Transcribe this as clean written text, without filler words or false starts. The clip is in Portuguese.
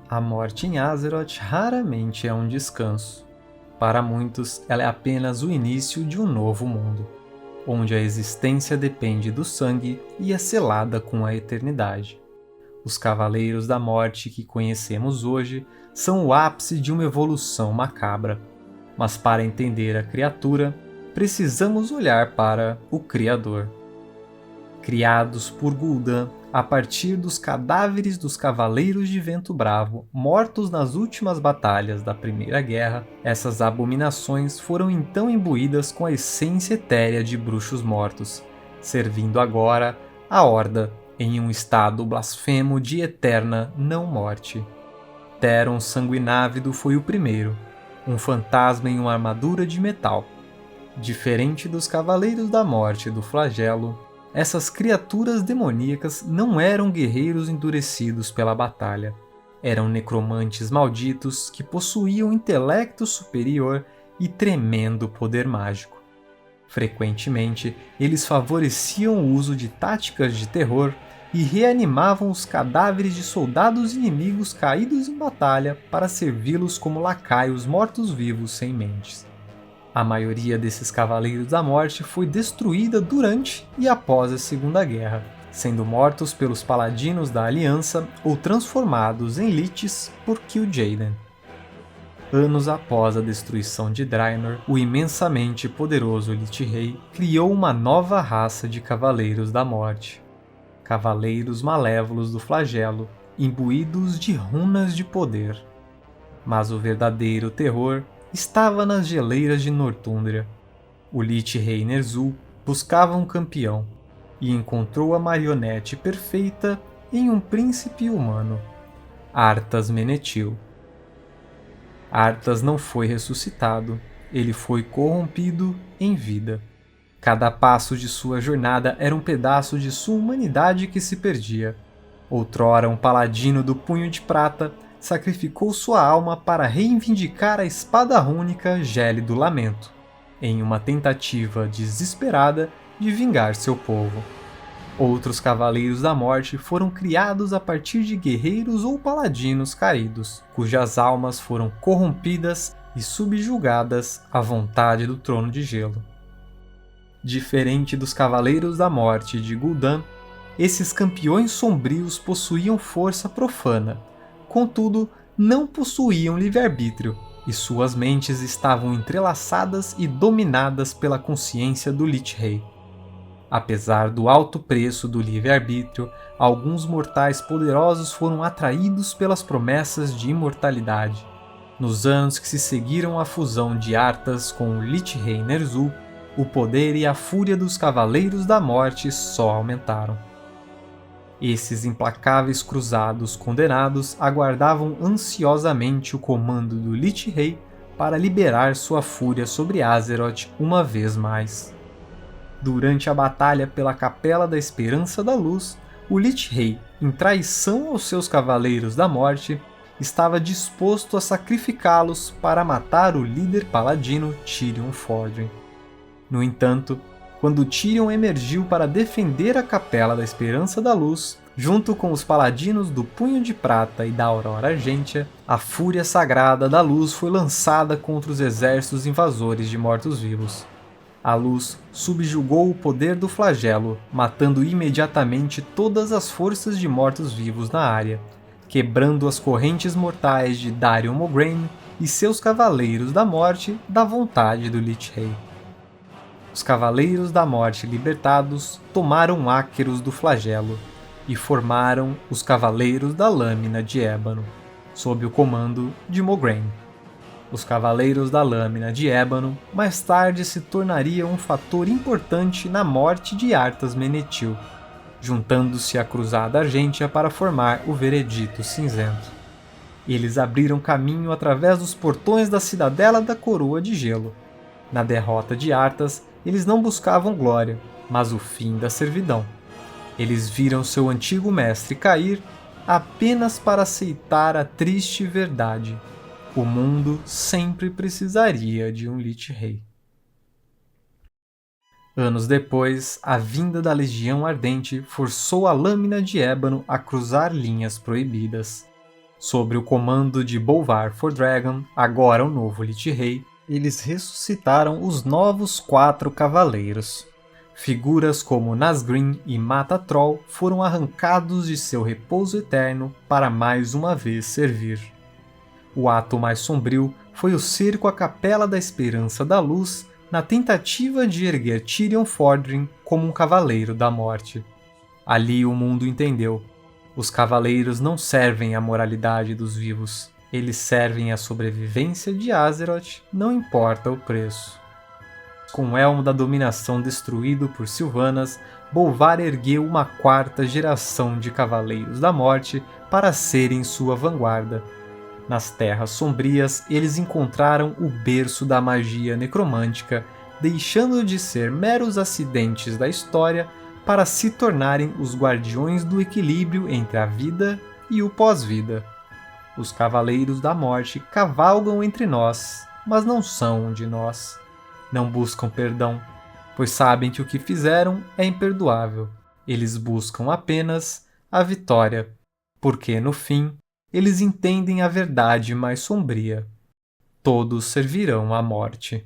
A morte em Azeroth raramente é um descanso. Para muitos, ela é apenas o início de um novo mundo, onde a existência depende do sangue e é selada com a eternidade. Os Cavaleiros da Morte que conhecemos hoje são o ápice de uma evolução macabra. Mas para entender a criatura, precisamos olhar para o Criador. Criados por Gul'dan a partir dos cadáveres dos Cavaleiros de Vento Bravo mortos nas últimas batalhas da Primeira Guerra, essas abominações foram então imbuídas com a essência etérea de bruxos mortos, servindo agora a Horda em um estado blasfemo de eterna não-morte. Theron Sanguinávido foi o primeiro, um fantasma em uma armadura de metal. Diferente dos Cavaleiros da Morte do Flagelo, essas criaturas demoníacas não eram guerreiros endurecidos pela batalha. Eram necromantes malditos que possuíam intelecto superior e tremendo poder mágico. Frequentemente, eles favoreciam o uso de táticas de terror e reanimavam os cadáveres de soldados inimigos caídos em batalha para servi-los como lacaios mortos-vivos sem mentes. A maioria desses Cavaleiros da Morte foi destruída durante e após a Segunda Guerra, sendo mortos pelos Paladinos da Aliança ou transformados em Liches por Kil'jaeden. Anos após a destruição de Draenor, o imensamente poderoso Lich Rei criou uma nova raça de Cavaleiros da Morte. Cavaleiros Malévolos do Flagelo, imbuídos de runas de poder. Mas o verdadeiro terror estava nas geleiras de Northumbria. O Lich Rei Ner'zhul buscava um campeão e encontrou a marionete perfeita em um príncipe humano, Arthas Menethil. Arthas não foi ressuscitado, ele foi corrompido em vida. Cada passo de sua jornada era um pedaço de sua humanidade que se perdia. Outrora um paladino do Punho de Prata sacrificou sua alma para reivindicar a espada rúnica Gélido Lamento, em uma tentativa desesperada de vingar seu povo. Outros Cavaleiros da Morte foram criados a partir de guerreiros ou paladinos caídos, cujas almas foram corrompidas e subjugadas à vontade do Trono de Gelo. Diferente dos Cavaleiros da Morte de Gul'dan, esses campeões sombrios possuíam força profana, contudo, não possuíam livre-arbítrio, e suas mentes estavam entrelaçadas e dominadas pela consciência do Lich Rei. Apesar do alto preço do livre-arbítrio, alguns mortais poderosos foram atraídos pelas promessas de imortalidade. Nos anos que se seguiram à fusão de Arthas com o Lich Rei Ner'zhul, o poder e a fúria dos Cavaleiros da Morte só aumentaram. Esses implacáveis cruzados condenados aguardavam ansiosamente o comando do Lich Rei para liberar sua fúria sobre Azeroth uma vez mais. Durante a batalha pela Capela da Esperança da Luz, o Lich Rei, em traição aos seus Cavaleiros da Morte, estava disposto a sacrificá-los para matar o líder paladino Tirion Fordring. No entanto, quando Tirion emergiu para defender a Capela da Esperança da Luz, junto com os paladinos do Punho de Prata e da Aurora Argêntea, a fúria sagrada da Luz foi lançada contra os exércitos invasores de mortos-vivos. A Luz subjugou o poder do Flagelo, matando imediatamente todas as forças de mortos-vivos na área, quebrando as correntes mortais de Darion Mograine e seus Cavaleiros da Morte da vontade do Lich Rei. Os Cavaleiros da Morte libertados tomaram Áqueros do Flagelo e formaram os Cavaleiros da Lâmina de Ébano, sob o comando de Mograine. Os Cavaleiros da Lâmina de Ébano mais tarde se tornariam um fator importante na morte de Arthas Menethil, juntando-se à Cruzada Argêntea para formar o Veredito Cinzento. Eles abriram caminho através dos portões da Cidadela da Coroa de Gelo. Na derrota de Arthas, eles não buscavam glória, mas o fim da servidão. Eles viram seu antigo mestre cair apenas para aceitar a triste verdade: o mundo sempre precisaria de um Lich Rei. Anos depois, a vinda da Legião Ardente forçou a Lâmina de Ébano a cruzar linhas proibidas. Sob o comando de Bolvar Fordragon, agora o novo Lich Rei, eles ressuscitaram os novos 4 cavaleiros. Figuras como Nazgûl e Mata-Troll foram arrancados de seu repouso eterno para mais uma vez servir. O ato mais sombrio foi o cerco à Capela da Esperança da Luz na tentativa de erguer Tyrion Fordring como um Cavaleiro da Morte. Ali o mundo entendeu. Os cavaleiros não servem à moralidade dos vivos. Eles servem à sobrevivência de Azeroth, não importa o preço. Com o elmo da dominação destruído por Sylvanas, Bolvar ergueu uma 4ª geração de Cavaleiros da Morte para serem sua vanguarda. Nas Terras Sombrias, eles encontraram o berço da magia necromântica, deixando de ser meros acidentes da história para se tornarem os guardiões do equilíbrio entre a vida e o pós-vida. Os Cavaleiros da Morte cavalgam entre nós, mas não são um de nós. Não buscam perdão, pois sabem que o que fizeram é imperdoável. Eles buscam apenas a vitória, porque no fim, eles entendem a verdade mais sombria. Todos servirão à morte.